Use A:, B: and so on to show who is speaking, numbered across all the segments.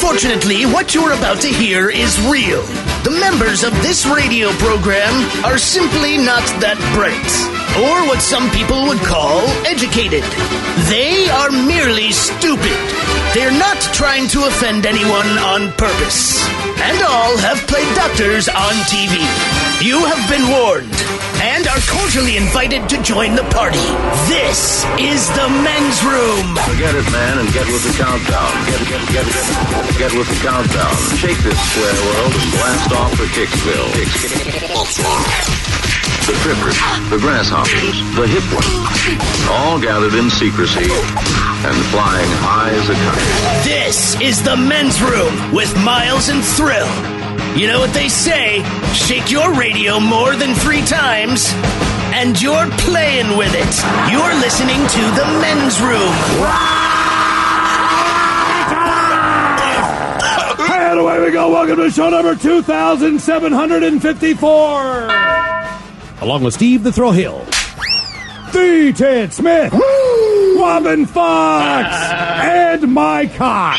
A: Unfortunately, what you're about to hear is real. The members of this radio program are simply not that bright, or what some people would call educated. They are merely stupid. They're not trying to offend anyone on purpose. And all have played doctors on TV. You have been warned and are cordially invited to join the party. This is the men's room.
B: Forget it, man, and get with the countdown. Get with the countdown. Shake this square world and blast off for Kicksville. The trippers, the grasshoppers, the hip ones, all gathered in secrecy and flying high as a kite.
A: This is the men's room with Miles and Thrill. You know what they say, shake your radio more than 3 times, and you're playing with it. You're listening to the men's room.
C: And away we go. Welcome to show number 2754. Along with Steve the Thrill Hill, the Ted Smith, Robin Fox, and my cock.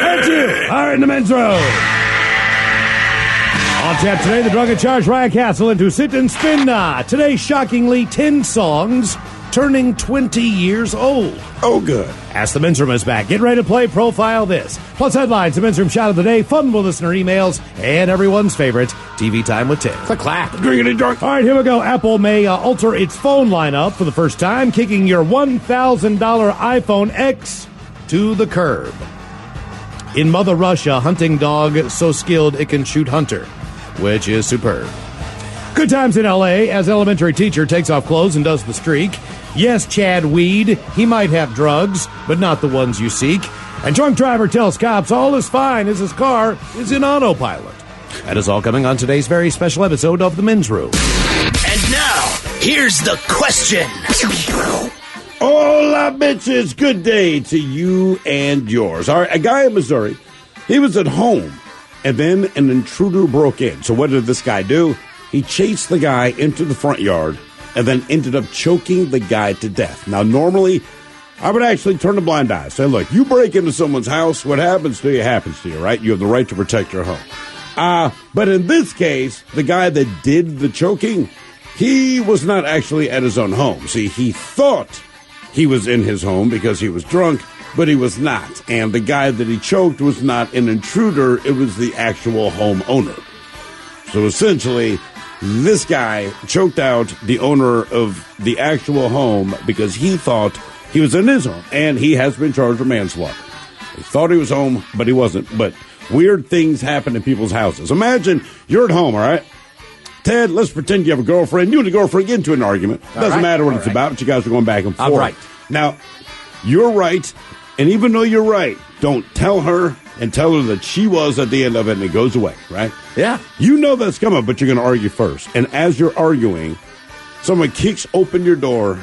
C: And you are in the men's room. On tap today, the drug and charge Ryan Castle into Sit and Spin. Today, shockingly, 10 songs turning 20 years old.
D: Oh, good.
C: Ask the Men's Room is back. Get ready to play Profile This. Plus headlines, the Men's Room Shot of the Day, fun with listener emails, and everyone's favorite, TV Time with Ted.
D: Clap. Drinkity drunk.
C: All right, here we go. Apple may alter its phone lineup for the first time, kicking your $1,000 iPhone X to the curb. In Mother Russia, hunting dog so skilled it can shoot hunter, which is superb. Good times in L.A. as elementary teacher takes off clothes and does the streak. Yes, Chad Weed, he might have drugs, but not the ones you seek. And drunk driver tells cops all is fine as his car is in autopilot. That is all coming on today's very special episode of The Men's Room.
A: And now, here's the question.
D: Hola, bitches. Good day to you and yours. All right, a guy in Missouri, he was at home, and then an intruder broke in. So what did this guy do? He chased the guy into the front yard and then ended up choking the guy to death. Now, normally, I would actually turn a blind eye. Say, look, you break into someone's house, what happens to you happens to you, right? You have the right to protect your home. But in this case, the guy that did the choking, he was not actually at his own home. See, he thought he was in his home because he was drunk, but he was not. And the guy that he choked was not an intruder. It was the actual homeowner. So essentially, this guy choked out the owner of the actual home because he thought he was in his home, and he has been charged with manslaughter. He thought he was home, but he wasn't. But weird things happen in people's houses. Imagine you're at home, all right? Ted, let's pretend you have a girlfriend. You and a girlfriend get into an argument. Doesn't matter what it's about, but you guys are going back and forth.
C: I'm right.
D: Now, you're right, and even though you're right, don't tell her and tell her that she was at the end of it, and it goes away, right?
C: Yeah.
D: You know that's coming, but you're going to argue first. And as you're arguing, someone kicks open your door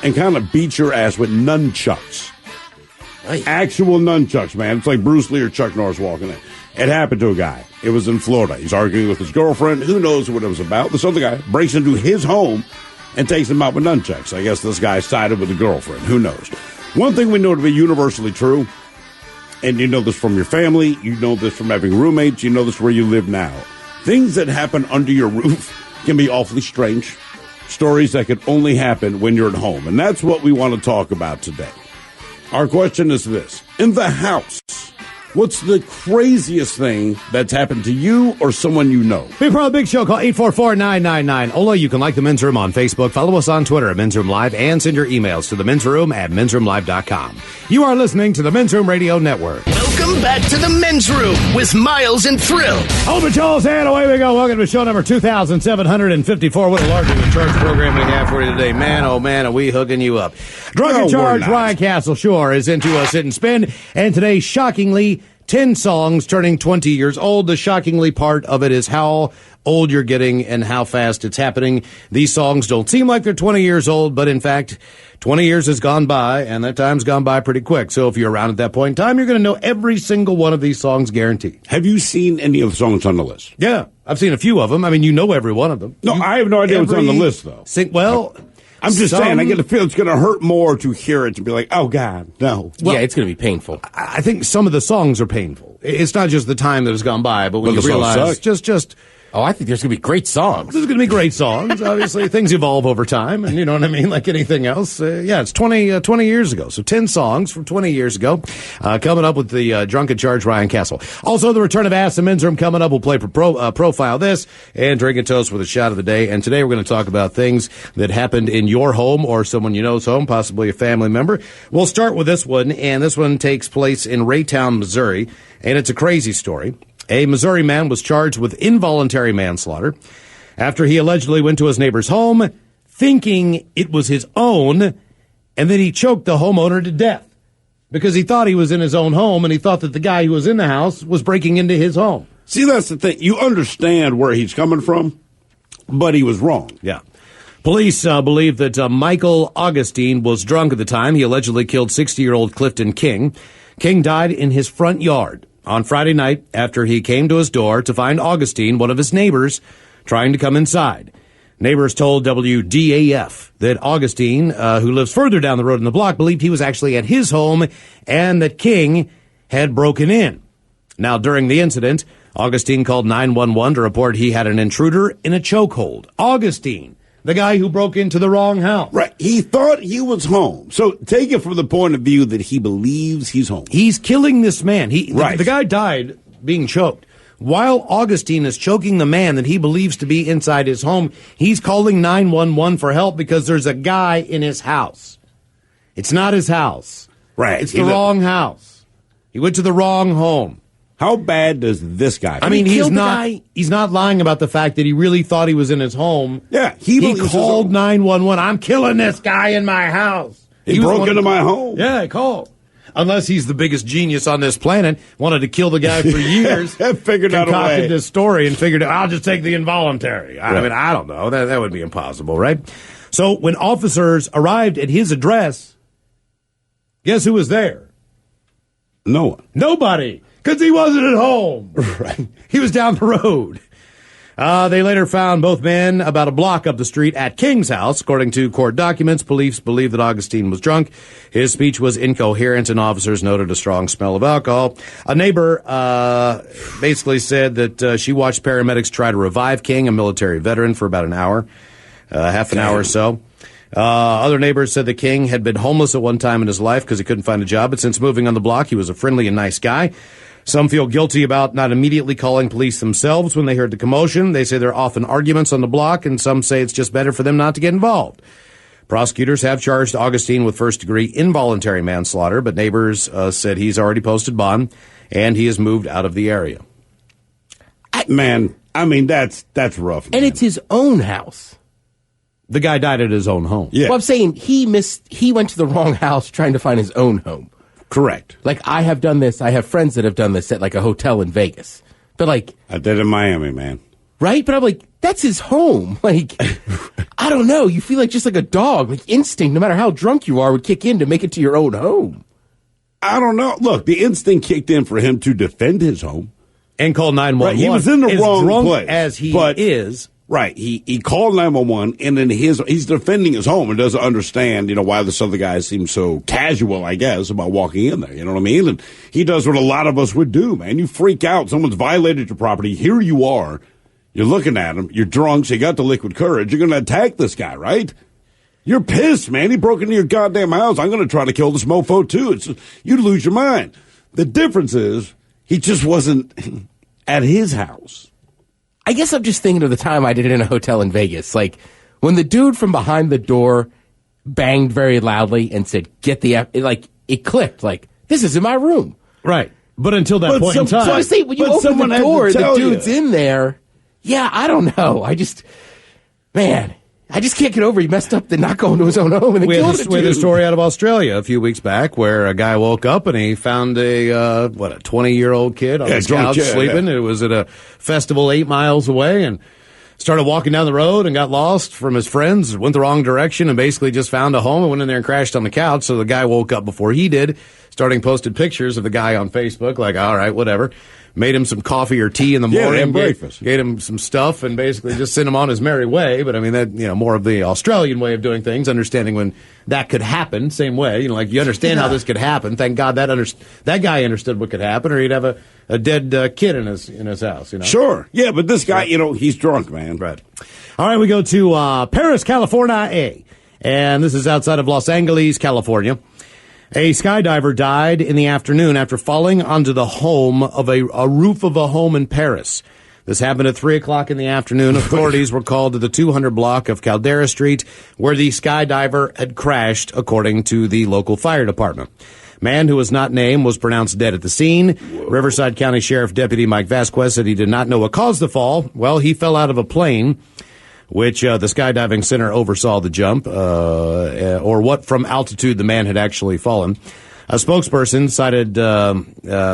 D: and kind of beats your ass with nunchucks.
C: Hey.
D: Actual nunchucks, man. It's like Bruce Lee or Chuck Norris walking in. It happened to a guy. It was in Florida. He's arguing with his girlfriend. Who knows what it was about? This other guy breaks into his home and takes him out with nunchucks. I guess this guy sided with the girlfriend. Who knows? One thing we know to be universally true, and you know this from your family, you know this from having roommates, you know this where you live now. Things that happen under your roof can be awfully strange. Stories that could only happen when you're at home. And that's what we want to talk about today. Our question is this. In the house, what's the craziest thing that's happened to you or someone you know?
C: Big Pro Big Show, call 844-999. Ola, you can like The Men's Room on Facebook, follow us on Twitter at Men's Room Live, and send your emails to themensroom@mensroomlive.com. You are listening to the Men's Room Radio Network.
A: Welcome back to the men's room with Miles and Thrill.
C: Hold the Joel's hand, away we go. Welcome to show number 2754. What a larger than charge program we have for you today. Man, oh man, are we hooking you up. Drunk and Charge, Ryan Castle Shore is into a sit and spin. And today, shockingly, 10 songs turning 20 years old. The shockingly part of it is how old you're getting and how fast it's happening. These songs don't seem like they're 20 years old, but in fact, 20 years has gone by, and that time's gone by pretty quick. So if you're around at that point in time, you're going to know every single one of these songs, guaranteed.
D: Have you seen any of the songs on the list?
C: Yeah, I've seen a few of them. I mean, you know every one of them.
D: No, I have no idea what's on the list, though. I'm just saying, I get the feel it's going to hurt more to hear it, to be like, oh, God, no.
E: Well, it's going to be painful.
C: I think some of the songs are painful. It's not just the time that has gone by, but when you
D: the songs
C: realize
D: suck.
E: Oh, I think there's going to be great songs.
C: There's going to be great songs. Obviously, things evolve over time, and you know what I mean, like anything else. It's 20 years ago. So 10 songs from 20 years ago. Coming up with the Drunk at Charge, Ryan Castle. Also, the return of Ass and Men's Room coming up. We'll play Profile This and Drink and Toast with a shot of the day. And today we're going to talk about things that happened in your home or someone you know's home, possibly a family member. We'll start with this one, and this one takes place in Raytown, Missouri, and it's a crazy story. A Missouri man was charged with involuntary manslaughter after he allegedly went to his neighbor's home thinking it was his own, and then he choked the homeowner to death because he thought he was in his own home and he thought that the guy who was in the house was breaking into his home.
D: See, that's the thing. You understand where he's coming from, but he was wrong.
C: Yeah. Police believe that Michael Augustine was drunk at the time. He allegedly killed 60-year-old Clifton King. King died in his front yard on Friday night after he came to his door to find Augustine, one of his neighbors, trying to come inside. Neighbors told WDAF that Augustine, who lives further down the road in the block, believed he was actually at his home and that King had broken in. Now, during the incident, Augustine called 911 to report he had an intruder in a chokehold. Augustine, the guy who broke into the wrong house.
D: Right. He thought he was home. So take it from the point of view that he believes he's home.
C: He's killing this man.
D: Right.
C: The guy died being choked. While Augustine is choking the man that he believes to be inside his home, he's calling 911 for help because there's a guy in his house. It's not his house.
D: Right.
C: It's the wrong house. He went to the wrong home.
D: How bad does this guy feel?
C: I mean, he's not lying about the fact that he really thought he was in his home.
D: Yeah,
C: he called 911. I'm killing this guy in my house.
D: He broke into my home.
C: Yeah, he called. Unless he's the biggest genius on this planet, wanted to kill the guy for years.
D: Figured out a way.
C: Concocted this story and figured, I'll just take the involuntary. I mean, I don't know. That would be impossible, right? So when officers arrived at his address, guess who was there?
D: No one.
C: Nobody. Because he wasn't at home.
D: Right.
C: He was down the road. They later found both men about a block up the street at King's house. According to court documents, police believe that Augustine was drunk. His speech was incoherent, and officers noted a strong smell of alcohol. A neighbor basically said that she watched paramedics try to revive King, a military veteran, for about an hour, half an hour or so. Other neighbors said that King had been homeless at one time in his life because he couldn't find a job, but since moving on the block, he was a friendly and nice guy. Some feel guilty about not immediately calling police themselves when they heard the commotion. They say there are often arguments on the block, and some say it's just better for them not to get involved. Prosecutors have charged Augustine with first-degree involuntary manslaughter, but neighbors said he's already posted bond, and he has moved out of the area.
D: Man, I mean, that's rough, man.
E: And it's his own house.
C: The guy died at his own home.
D: Yeah.
E: Well, I'm saying he went to the wrong house trying to find his own home.
D: Correct.
E: Like, I have done this. I have friends that have done this at, like, a hotel in Vegas. But, like...
D: I did in Miami, man.
E: Right? But I'm like, that's his home. Like, I don't know. You feel like just like a dog. Like, instinct, no matter how drunk you are, would kick in to make it to your own home.
D: I don't know. Look, the instinct kicked in for him to defend his home.
C: And call 911.
D: Right, he was in the wrong
C: drunk
D: place.
C: as he is...
D: Right. He called 911, and then he's defending his home and doesn't understand, why this other guy seems so casual, I guess, about walking in there. You know what I mean? And he does what a lot of us would do, man. You freak out. Someone's violated your property. Here you are. You're looking at him. You're drunk, so you got the liquid courage. You're going to attack this guy, right? You're pissed, man. He broke into your goddamn house. I'm going to try to kill this mofo, too. You'd lose your mind. The difference is he just wasn't at his house.
E: I guess I'm just thinking of the time I did it in a hotel in Vegas. Like, when the dude from behind the door banged very loudly and said, get the F, it clicked. Like, this is in my room.
C: Right. But until that point in time.
E: So I say, when you open the door, the dude's in there. Yeah, I don't know. I just can't get over he messed up the not going to his own home and then killed the dude.
C: We had a story out of Australia a few weeks back where a guy woke up and he found a 20-year-old kid on his couch sleeping. Yeah. It was at a festival 8 miles away and started walking down the road and got lost from his friends, went the wrong direction and basically just found a home and went in there and crashed on the couch. So the guy woke up before he did, posted pictures of the guy on Facebook, like, all right, whatever. made him some coffee or tea in the
D: Yeah,
C: morning,
D: and breakfast.
C: gave him some stuff, and basically just sent him on his merry way. But I mean, that more of the Australian way of doing things, understanding when that could happen. Same way, like you understand how this could happen. Thank God that guy understood what could happen, or he'd have a dead kid in his house.
D: Sure, yeah, but this guy, he's drunk, man.
C: Right. All right, we go to Paris, California, and this is outside of Los Angeles, California. A skydiver died in the afternoon after falling onto the home of a roof of a home in Paris. This happened at 3 o'clock in the afternoon. Authorities were called to the 200 block of Caldera Street, where the skydiver had crashed, according to the local fire department. Man who was not named was pronounced dead at the scene. Riverside County Sheriff Deputy Mike Vasquez said he did not know what caused the fall. Well, he fell out of a plane, which the skydiving center oversaw the jump, or what from altitude the man had actually fallen. A spokesperson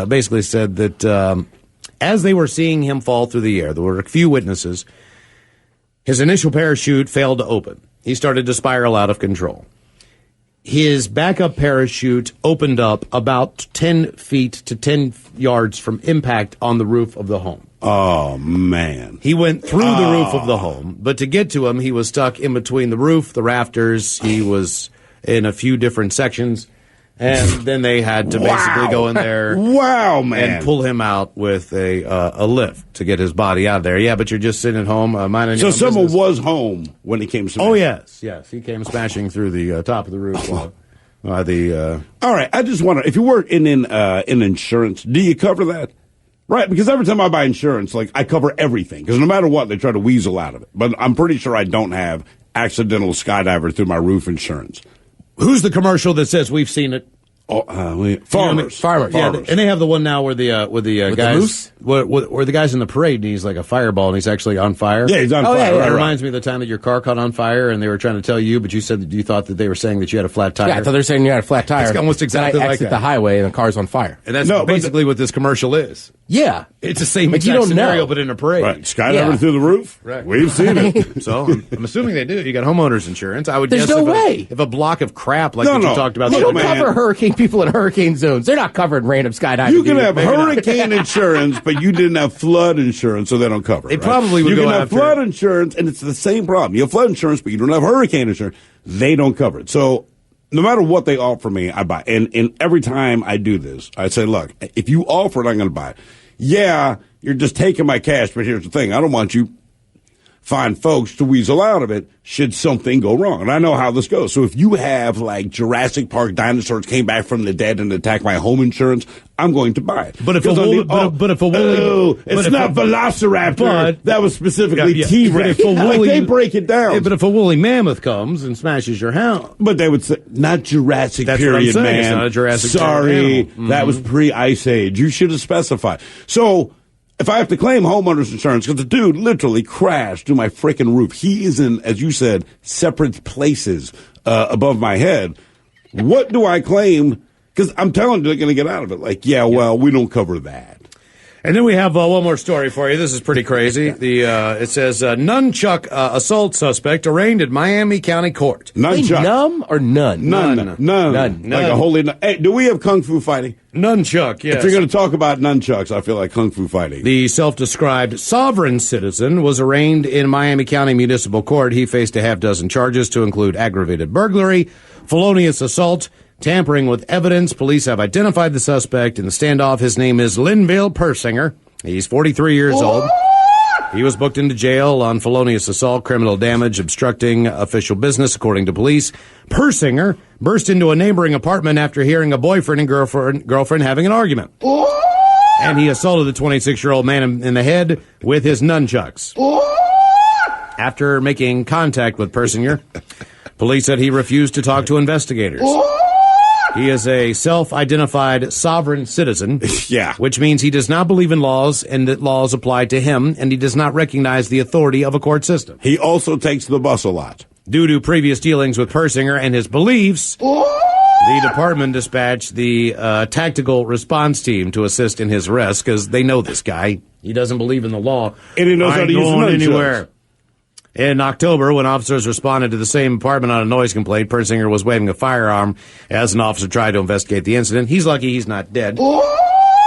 C: basically said that as they were seeing him fall through the air, there were a few witnesses. His initial parachute failed to open. He started to spiral out of control. His backup parachute opened up about 10 feet to 10 yards from impact on the roof of the home.
D: Oh, man.
C: He went through the roof of the home, but to get to him, he was stuck in between the roof, the rafters. He was in a few different sections, and then they had to basically go in there
D: man.
C: and pull him out with a lift to get his body out of there. Yeah, but you're just sitting at home minding your own
D: someone
C: business.
D: was home when he came smashing.
C: Oh, yes. He came smashing through the top of the roof.
D: All right, I just wonder, if you work in insurance, do you cover that? Right, because every time I buy insurance, I cover everything. Because no matter what, they try to weasel out of it. But I'm pretty sure I don't have accidental skydiver through my roof insurance.
C: Who's the commercial that says we've seen it?
D: Farmers.
C: Yeah, and they have the one now where the guys, where the guy's in the parade and he's like a fireball and he's actually on fire.
D: Yeah, he's on fire.
C: Yeah,
D: right,
C: it reminds me of the time that your car caught on fire and they were trying to tell you, but you said that you thought that they were saying that you had a flat tire.
E: Yeah, I thought they were saying you had a flat tire.
C: It's almost exactly
E: then I
C: like
E: exit
C: that.
E: the highway and the car's on fire.
C: And that's basically what this commercial is.
E: Yeah.
C: It's the same
E: But you
C: exact
E: don't
C: scenario,
E: know.
C: but in a parade.
D: Right, skydiving through the roof?
C: Right.
D: We've seen it.
C: So I'm assuming they do. You got homeowners insurance. I would
E: There's
C: guess
E: no way.
C: if a block of crap like
D: No,
C: what
D: no.
C: you talked about.
E: They
C: the
E: don't
C: other day-
E: cover hurricane people in hurricane zones. They're not covering random skydiving.
D: You can
E: dude.
D: have hurricane insurance, but you didn't have flood insurance, so they don't cover it.
C: They
D: right?
C: probably would
D: You
C: go
D: can have
C: after-
D: flood insurance, and it's the same problem. You have flood insurance, but you don't have hurricane insurance. They don't cover it. So no matter what they offer me, I buy. And every time I do this, I say, look, if you offer it, I'm going to buy it. Yeah, you're just taking my cash, but here's the thing. I don't want you find folks to weasel out of it should something go wrong. And I know how this goes. So if you have Jurassic Park dinosaurs came back from the dead and attacked my home insurance, I'm going to buy it.
C: But if a woolly,
D: it's not Velociraptor. That was specifically
C: Yeah,
D: T-Rex.
C: but if a woolly-
D: they break it down.
C: Yeah, but if a woolly mammoth comes and smashes your house,
D: But they would say, not Jurassic
C: That's what I'm
D: period,
C: saying.
D: man.
C: It's not a Jurassic
D: Sorry,
C: period animal.
D: that was pre-Ice Age. You should have specified. So, if I have to claim homeowner's insurance, because the dude literally crashed through my freaking roof. He is in, as you said, separate places above my head. What do I claim? Because I'm telling you, they're going to get out of it. We don't cover that.
C: And then we have one more story for you. This is pretty crazy. It says nunchuck assault suspect arraigned at Miami County Court.
D: Nunchuck.
E: Numb or none?
D: None.
E: None.
D: Like a holy. Hey, do we have kung fu fighting?
C: Nunchuck, yes.
D: If you're going to talk about nunchucks, I feel like kung fu fighting.
C: The self-described sovereign citizen was arraigned in Miami County Municipal Court. He faced a half-dozen charges to include aggravated burglary, felonious assault, tampering with evidence. Police have identified the suspect in the standoff. His name is Linville Persinger. He's 43 years old. He was booked into jail on felonious assault, criminal damage, obstructing official business, according to police. Persinger burst into a neighboring apartment after hearing a boyfriend and girlfriend having an argument. And he assaulted the 26-year-old man in the head with his nunchucks. After making contact with Persinger, police said he refused to talk to investigators. He is a self-identified sovereign citizen,
D: Yeah.
C: which means he does not believe in laws and that laws apply to him, and he does not recognize the authority of a court system.
D: He also takes the bus a lot.
C: Due to previous dealings with Persinger and his beliefs, the department dispatched the tactical response team to assist in his arrest because they know this guy. He doesn't believe in the law.
D: And he knows how to use
C: going
D: nunchucks.
C: anywhere. In October, when officers responded to the same apartment on a noise complaint, Persinger was waving a firearm as an officer tried to investigate the incident. He's lucky he's not dead.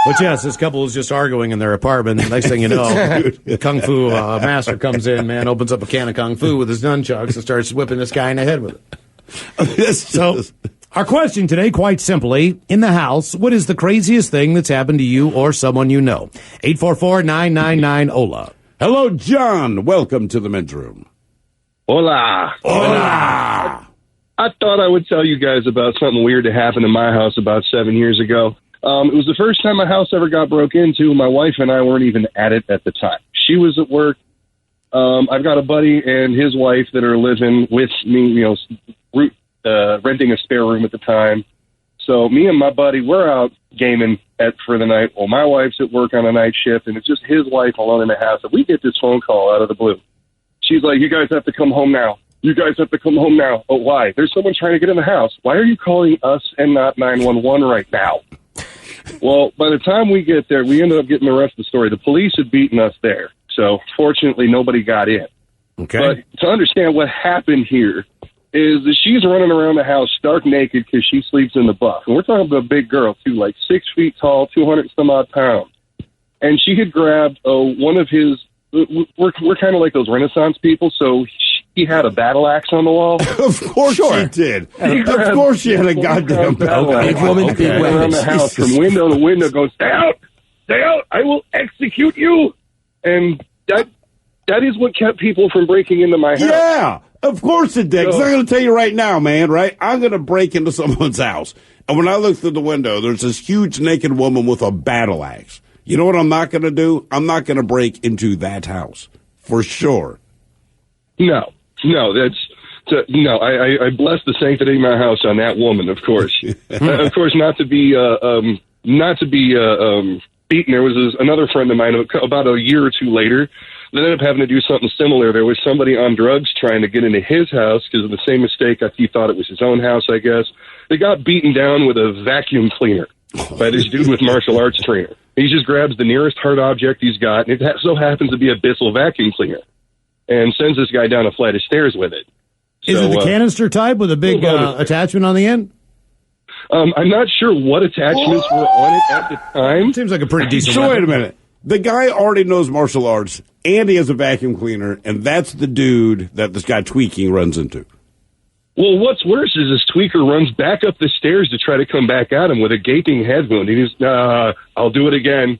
C: But yes, this couple was just arguing in their apartment. The next thing you know, the Kung Fu master comes in, man, opens up a can of Kung Fu with his nunchucks and starts whipping this guy in the head with it. So, our question today, quite simply, in the house, what is the craziest thing that's happened to you or someone you know? 844-999-OLA.
D: Hello, John. Welcome to the men's room.
F: Hola.
D: Hola.
F: I thought I would tell you guys about something weird that happened in my house about 7 years ago. It was the first time my house ever got broke into. My wife and I weren't even at it at the time. She was at work. I've got a buddy and his wife that are living with me, renting a spare room at the time. So me and my buddy, we're out gaming for the night. Well, my wife's at work on a night shift, and it's just his wife alone in the house. And we get this phone call out of the blue. She's like, you guys have to come home now. You guys have to come home now. Oh, why? There's someone trying to get in the house. Why are you calling us and not 911 right now? Well, by the time we get there, we ended up getting the rest of the story. The police had beaten us there. So fortunately, nobody got in.
C: Okay.
F: But to understand what happened here is that she's running around the house stark naked because she sleeps in the buff. And we're talking about a big girl, too, like 6 feet tall, 200-some-odd pounds. And she had grabbed one of his, we're kind of like those Renaissance people, so he had a battle axe on the wall.
D: Of course she did. Of course she had a goddamn battle axe.
F: Big woman, big weapon. Around the house from window to window going, stay out, I will execute you. And that is what kept people from breaking into my house.
D: Yeah, of course it did. 'Cause I'm going to tell you right now, man, right? I'm going to break into someone's house. And when I look through the window, there's this huge naked woman with a battle axe. You know what I'm not going to do? I'm not going to break into that house. For sure.
F: No, I bless the sanctity of my house on that woman, of course. Of course, not to be beaten. There was another friend of mine about a year or two later that ended up having to do something similar. There was somebody on drugs trying to get into his house because of the same mistake. He thought it was his own house, I guess. They got beaten down with a vacuum cleaner by this dude with martial arts trainer. He just grabs the nearest hard object he's got, and it so happens to be a Bissell vacuum cleaner, and sends this guy down a flight of stairs with it.
C: Is it the canister type with a big attachment on the end?
F: I'm not sure what attachments were on it at the time.
C: Seems like a pretty decent
D: So
C: weapon.
D: wait a minute. The guy already knows martial arts, and he has a vacuum cleaner, and that's the dude that this guy tweaking runs into.
F: Well, what's worse is this tweaker runs back up the stairs to try to come back at him with a gaping head wound. He's, I'll do it again.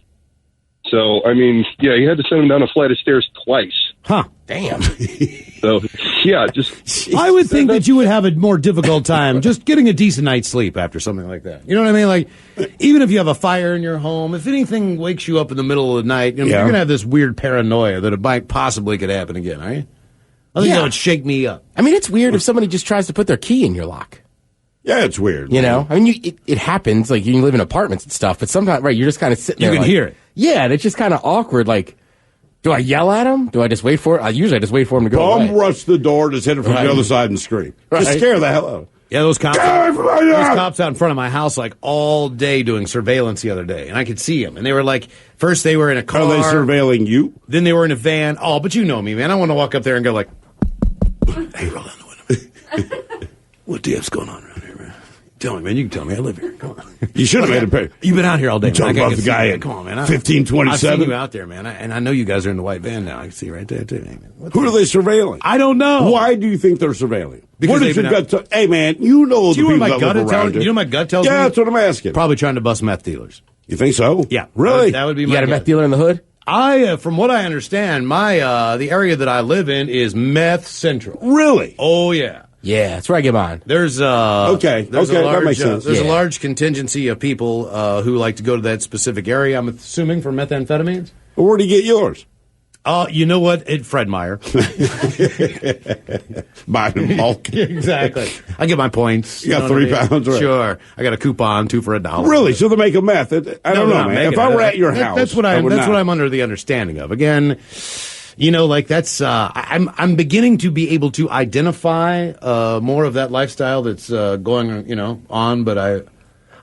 F: So, I mean, yeah, you had to send him down a flight of stairs twice.
C: Huh.
E: Damn.
F: So, yeah, just...
C: I would think that you would have a more difficult time just getting a decent night's sleep after something like that. You know what I mean? Like, even if you have a fire in your home, if anything wakes you up in the middle of the night, you're going to have this weird paranoia that it might possibly could happen again, right? I think that would shake me up.
E: I mean, it's weird if somebody just tries to put their key in your lock.
D: Yeah, it's weird.
E: You know? I mean, it happens. Like, you can live in apartments and stuff, but sometimes, right, you're just kind of sitting there.
C: You can hear it.
E: Yeah, and it's just kind of awkward. Like, do I yell at him? Do I just wait for it? I just wait for him to go away.
D: Rush the door, just hit it from the other side and scream.
E: Right.
D: Just scare the hell out of him.
C: Yeah, those cops out in front of my house like all day doing surveillance the other day, and I could see them. And they were like, first they were in a car.
D: Are they surveilling you?
C: Then they were in a van. Oh, but you know me, man. I want to walk up there and go like, hey, roll down the window. What the F's going on around here, man? Tell me, man. You can tell me. I live here. Come on.
D: You should have made a pay.
C: You've been out here all day.
D: You talking about the guy at
C: come on, man.
D: 1527?
C: I've seen you out there, man. And I know you guys are in the white van now. I can see right there, too. Hey, man.
D: Who are they surveilling?
C: I don't know.
D: Why do you think they're surveilling?
C: Because
D: what is your
C: they've
D: gut hey, man, you know the people that live around you.
C: You know what my gut tells me?
D: Yeah, that's what I'm asking.
C: Probably trying to bust meth dealers.
D: You think so?
C: Yeah.
D: Really?
C: That would be
E: You
C: my
E: got a
C: gut.
E: meth dealer in the hood?
C: From what I understand, the area that I live in is meth central.
D: Really?
C: Oh, yeah.
E: Yeah, that's where I get mine.
C: There's
D: Okay, that makes sense.
C: There's a
E: Yeah.
C: large contingency of people who like to go to that specific area. I'm assuming for methamphetamines.
D: Well, where do you get yours?
C: You know what? Fred Meyer.
D: Buying in bulk.
C: Exactly. I get my points.
D: You got
C: know what
D: 3
C: I mean?
D: pounds, right?
C: Sure. I got a coupon, 2 for $1.
D: Really? So they make a meth? I don't know, man. If I were at your house,
C: that's what I'm under the understanding of. Again, you know, like that's I'm beginning to be able to identify more of that lifestyle that's going, on. But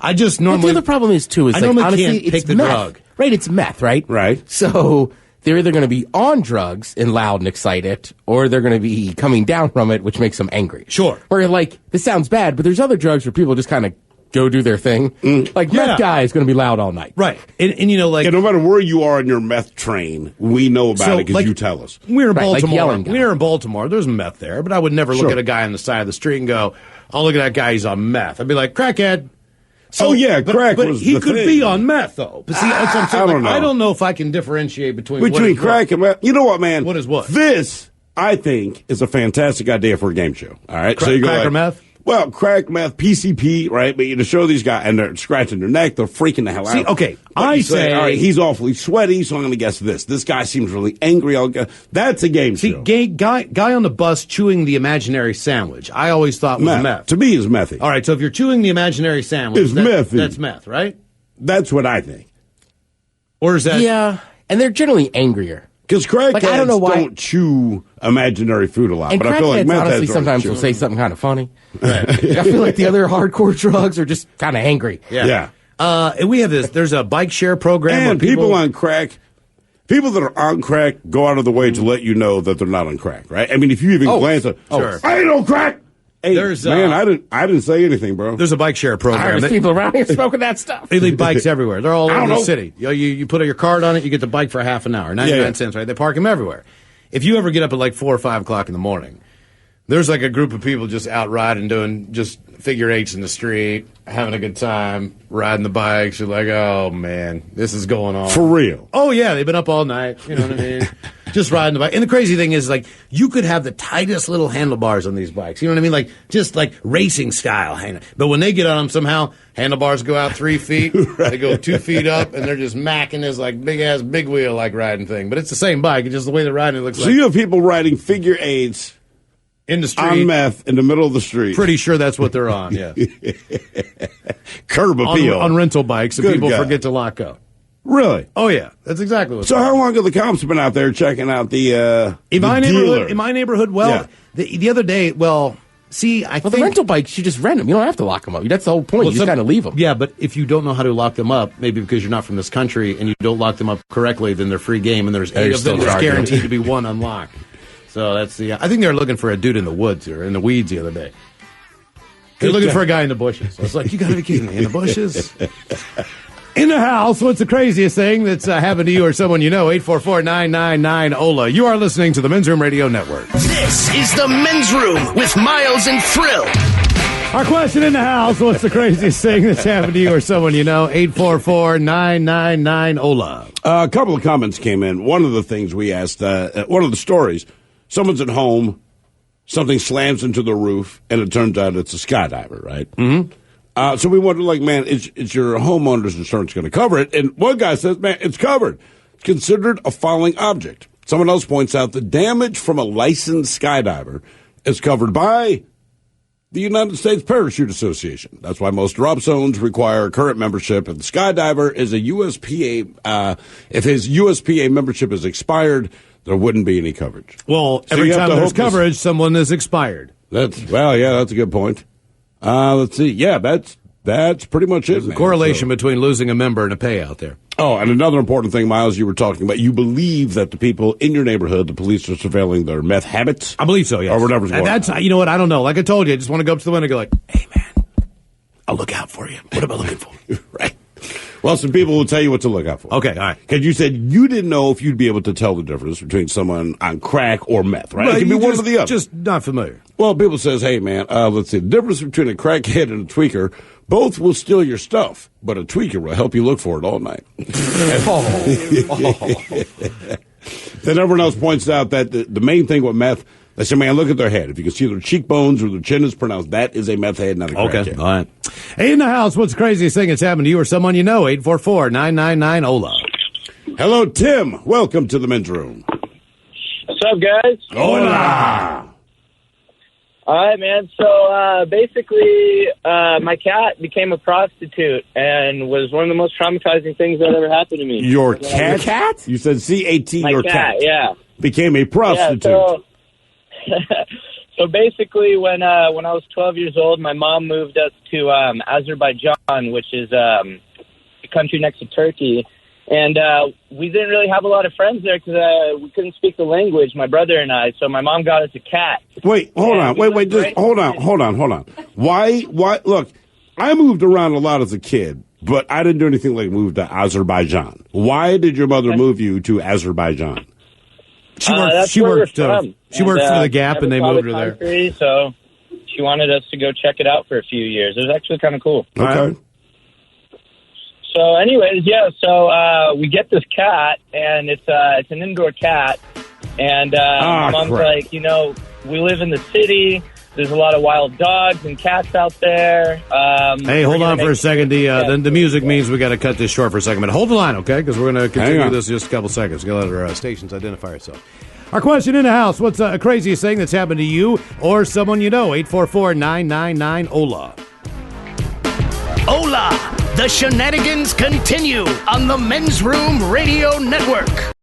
C: I just normally.
E: But the other problem is too
C: I
E: like
C: normally
E: honestly,
C: can't pick
E: it's
C: the
E: meth,
C: drug.
E: right? It's meth, right?
D: Right.
E: So they're either going to be on drugs and loud and excited, or they're going to be coming down from it, which makes them angry.
C: Sure.
E: Where like this sounds bad, but there's other drugs where people just kind of go do their thing. Like,
C: Yeah.
E: meth guy is going to be loud all night.
C: Right. And you know, like,
D: And no matter where you are on your meth train, we know about
C: So,
D: it because
C: like,
D: you tell us.
C: we're in
E: Right, like
C: Baltimore.
E: yelling guy.
C: We're in Baltimore. There's meth there, but I would never
D: Sure.
C: look at a guy on the side of the street and go, "Oh, look at that guy. He's on meth." I'd be like, "Crackhead."
D: Oh, yeah, crack
C: but
D: was
C: he
D: the
C: could
D: thing.
C: be on meth though. But see, that's what I'm saying.
D: I don't
C: Like,
D: know.
C: I don't know if I can differentiate between what
D: Between
C: is what.
D: crack and meth. You know what, man?
C: What is what?
D: This, I think, is a fantastic idea for a game show. All right?
C: Crack-
D: you go
C: crack or meth?
D: Well, crack, meth, PCP, right? But you show these guys, and they're scratching their neck, they're freaking the hell
C: See,
D: out.
C: okay,
D: But
C: I
D: you
C: say-
D: all right, he's awfully sweaty, so I'm going to guess this. This guy seems really angry. That's a game
C: See,
D: show.
C: guy on the bus chewing the imaginary sandwich. I always thought was meth.
D: To me, is methy.
C: All right, so if you're chewing the imaginary sandwich,
D: It's methy.
C: That's meth, right?
D: That's what I think.
C: Or is that?
E: Yeah, and they're generally angrier.
D: Because crackheads
E: Like, I don't know why-
D: don't chew imaginary food a lot.
E: And
D: but I feel like
E: crackheads
D: meth
E: honestly
D: heads
E: sometimes
D: chew.
E: will say something kind of funny. I feel like the other hardcore drugs are just kind of angry.
D: Yeah.
C: And we have this. There's a bike share program.
D: And
C: where
D: people on crack, people that are on crack go out of the way to let you know that they're not on crack, right? I mean, if you even glance at,
C: sure.
D: I ain't on crack. Hey,
C: There's,
D: man, I didn't say anything, bro.
C: There's a bike share program.
E: There's
C: that-
E: people around here smoking that stuff.
C: They leave bikes everywhere. They're all
D: I
C: over
D: don't
C: the
D: know.
C: city. You put your card on it, you get the bike for half an hour, 99 cents, right? They park them everywhere. If you ever get up at like 4 or 5 o'clock in the morning, there's like a group of people just out riding, doing just figure eights in the street, having a good time, riding the bikes. You're like, oh man, this is going on.
D: For real.
C: Oh yeah, they've been up all night. You know what I mean? Just riding the bike. And the crazy thing is, like, you could have the tightest little handlebars on these bikes. You know what I mean? Like, just like racing style. But when they get on them, somehow handlebars go out 3 feet. They go 2 feet up, and they're just macking this like big ass big wheel like riding thing. But it's the same bike. It's just the way they're riding it looks
D: So
C: like
D: you have people riding figure eights
C: in the street.
D: on meth in the middle of the street.
C: Pretty sure that's what they're on. Yeah,
D: Curb appeal.
C: on rental bikes, and
D: Good
C: people
D: guy.
C: forget to lock up.
D: Really?
C: Oh yeah, that's exactly what.
D: So how long have the cops been out there checking out the
C: in my
D: the
C: neighborhood?
D: dealer?
C: In my neighborhood, well,
D: Yeah.
C: the other day, well, see, I
E: Well,
C: think
E: the rental bikes, you just rent them. You don't have to lock them up. That's the whole point.
C: Well,
E: You just kind of leave them.
C: Yeah, but if you don't know how to lock them up, maybe because you're not from this country and you don't lock them up correctly, then they're free game, and there's 8
E: you're
C: of them
E: still
C: that's
E: charging.
C: guaranteed to be one unlocked. So that's the. I think they're looking for a dude in the woods or in the weeds the other day. They're looking for a guy in the bushes. I was like, you got to be kidding me! In the bushes. In the house, what's the craziest thing that's happened to you or someone you know? 844-999-OLA. You are listening to the Men's Room Radio Network.
A: This is the Men's Room with Miles and Thrill.
C: Our question in the house, what's the craziest thing that's happened to you or someone you know? 844-999-OLA.
D: A couple of comments came in. One of the things we asked, one of the stories, someone's at home, something slams into the roof, and it turns out it's a skydiver, right? Mm-hmm. So we wondered, like, man, is your homeowner's insurance going to cover it? And one guy says, man, it's covered. It's considered a falling object. Someone else points out the damage from a licensed skydiver is covered by the United States Parachute Association. That's why most drop zones require current membership. If the skydiver is a USPA, if his USPA membership is expired, there wouldn't be any coverage.
C: Well,
D: So
C: every
D: you have
C: time
D: to
C: there's
D: hope this-
C: coverage, someone is expired.
D: That's a good point. Let's see. Yeah, that's pretty much it.
C: There's a
D: man.
C: correlation
D: So-
C: between losing a member and a payout there.
D: Oh, and another important thing, Miles, you were talking about. You believe that the people in your neighborhood, the police are surveilling their meth habits.
C: I believe so, yes.
D: Or whatever's
C: And
D: going
C: that's,
D: on.
C: you know what, I don't know. Like I told you, I just want to go up to the window and go like, hey, man, I'll look out for you. What am I looking for?
D: Right. Well, some people will tell you what to look out for.
C: Okay, all right.
D: Because you said you didn't know if you'd be able to tell the difference between someone on crack or meth, right? It can be
C: you
D: one
C: just,
D: or the other.
C: Just not familiar.
D: Well, people says, hey, man, let's see. The difference between a crackhead and a tweaker, both will steal your stuff, but a tweaker will help you look for it all night. Then everyone else points out that the main thing with meth, they say, man, look at their head. If you can see their cheekbones or their chin is pronounced, that is a meth head, not a crackhead.
C: All right. Hey, in the house, what's the craziest thing that's happened to you or someone you know? 844-999-OLA.
D: Hello, Tim. Welcome to the Men's Room.
G: What's up, guys?
D: Hola.
G: All right, man. So basically, my cat became a prostitute and was one of the most traumatizing things that ever happened to me.
D: Your cat?
E: Your cat?
D: You said C-A-T,
G: My
D: your
G: cat, yeah.
D: became a prostitute.
G: Yeah, so basically, when I was 12 years old, my mom moved us to Azerbaijan, which is a country next to Turkey. And we didn't really have a lot of friends there because we couldn't speak the language, my brother and I. So my mom got us a cat.
D: Wait, hold on.
G: we
D: Wait,
G: lived
D: just
G: right-
D: hold on. Why, look, I moved around a lot as a kid, but I didn't do anything like move to Azerbaijan. Why did your mother move you to Azerbaijan?
C: She worked.
G: That's
C: She
G: where
C: worked.
G: we're from.
C: She worked for the
G: And,
C: Gap, and they
G: never saw
C: moved
G: the
C: her there.
G: country, so she wanted us to go check it out for a few years. It was actually kind of cool.
D: Okay.
G: So, anyways, yeah. So we get this cat, and it's an indoor cat, and my mom's
D: crap.
G: like, we live in the city. There's a lot of wild dogs and cats out there.
C: Hey, hold on for a second. The music means we got to cut this short for a second. But hold the line, okay? Because we're going to continue this in just a couple seconds. We're going to let our stations identify ourselves. Our question in the house: what's the craziest thing that's happened to you or someone you know? 844-999-OLA.
A: Hola! The shenanigans continue on the Men's Room Radio Network.